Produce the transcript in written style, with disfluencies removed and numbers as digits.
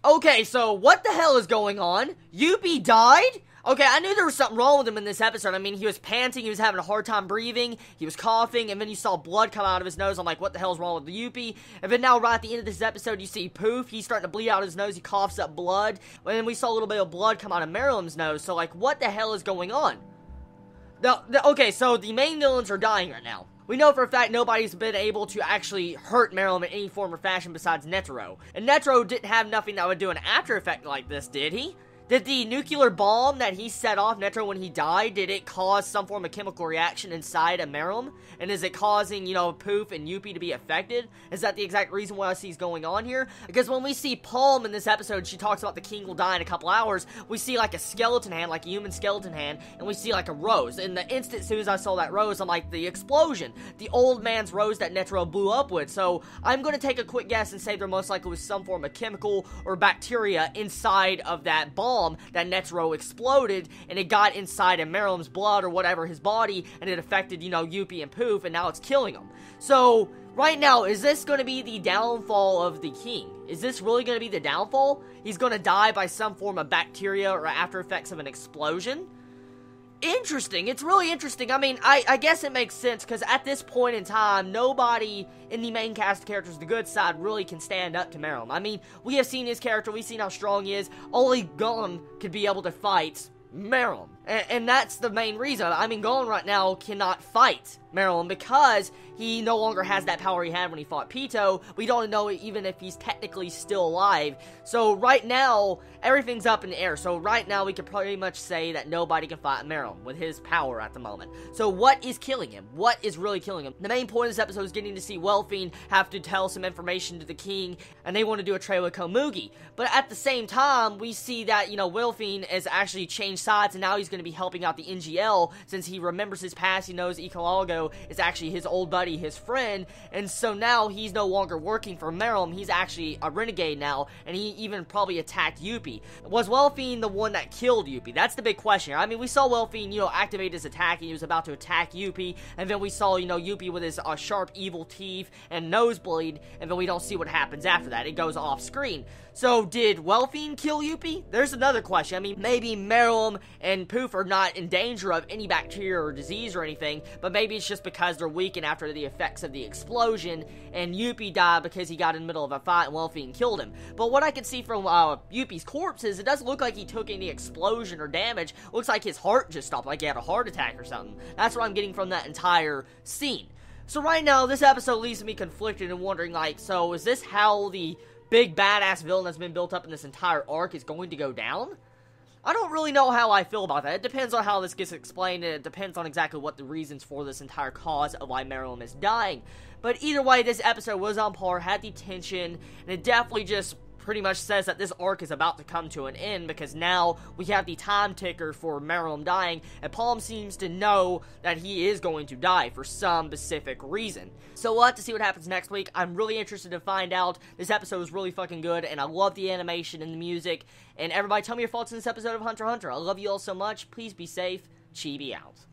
Okay, so what the hell is going on? Yuppie died? Okay, I knew there was something wrong with him in this episode. I mean, he was panting, he was having a hard time breathing, he was coughing, and then you saw blood come out of his nose. I'm like, what the hell is wrong with the Yuppie? And then now, right at the end of this episode, you see Poof, he's starting to bleed out of his nose, he coughs up blood, and then we saw a little bit of blood come out of Marilyn's nose, so like, what the hell is going on? Okay, so the main villains are dying right now. We know for a fact nobody's been able to actually hurt Marilyn in any form or fashion besides Netero. And Netero didn't have nothing that would do an after effect like this, did he? Did the nuclear bomb that he set off, Netero, when he died, did it cause some form of chemical reaction inside of Marilyn? And is it causing, you know, Poof and Yuppie to be affected? Is that the exact reason why I see is going on here? Because when we see Palm in this episode, she talks about the king will die in a couple hours, we see like a skeleton hand, like a human skeleton hand, and we see like a rose. And the instant as soon as I saw that rose, I'm like, the explosion. The old man's rose that Netero blew up with. So I'm going to take a quick guess and say there most likely was some form of chemical or bacteria inside of that bomb that Netero exploded, and it got inside of Marilyn's blood or whatever, his body, and it affected, you know, Yuppie and Poof, and now it's killing them. So, right now, is this going to be the downfall of the king? Is this really going to be the downfall? He's going to die by some form of bacteria or after effects of an explosion? Interesting. It's really interesting. I mean, I guess it makes sense, because at this point in time, nobody in the main cast of characters, the good side, really can stand up to Marilyn. I mean, we have seen his character, we've seen how strong he is. Only Gon could be able to fight Marilyn. And that's the main reason. I mean, Gon right now cannot fight Marilyn because he no longer has that power he had when he fought Pito. We don't know even if he's technically still alive. So right now, everything's up in the air. So right now, we could pretty much say that nobody can fight Marilyn with his power at the moment. So what is killing him? What is really killing him? The main point of this episode is getting to see Welfiend have to tell some information to the king, and they want to do a trade with Komugi. But at the same time, we see that, you know, Welfiend has actually changed sides, and now he's going to be helping out the NGL since he remembers his past. He knows Icalago is actually his old buddy, his friend, and so now he's no longer working for Marilyn. He's actually a renegade now, and he even probably attacked Yuppie. Was Welfiend the one that killed Yuppie? That's the big question. I mean, we saw Welfiend, you know, activate his attack, and he was about to attack Yuppie, and then we saw, you know, Yuppie with his sharp, evil teeth and nosebleed, and then we don't see what happens after that. It goes off screen. So, did Welfiend kill Yuppie? There's another question. I mean, maybe Marilyn and Poof are not in danger of any bacteria or disease or anything, but maybe it's just because they're weakened after the effects of the explosion, and Yuppie died because he got in the middle of a fight and Welfiend killed him. But what I can see from Yuppie's corpse is it doesn't look like he took any explosion or damage. It looks like his heart just stopped, like he had a heart attack or something. That's what I'm getting from that entire scene. So right now, this episode leaves me conflicted and wondering, like, so is this how the big badass villain that's been built up in this entire arc is going to go down? I don't really know how I feel about that. It depends on how this gets explained, and it depends on exactly what the reasons for this entire cause of why Marilyn is dying. But either way, this episode was on par, had the tension, and it definitely just pretty much says that this arc is about to come to an end, because now we have the time ticker for Marilyn dying, and Palm seems to know that he is going to die for some specific reason. So we'll have to see what happens next week. I'm really interested to find out. This episode was really fucking good, and I love the animation and the music. And everybody tell me your thoughts on this episode of Hunter x Hunter. I love you all so much. Please be safe. Chibi out.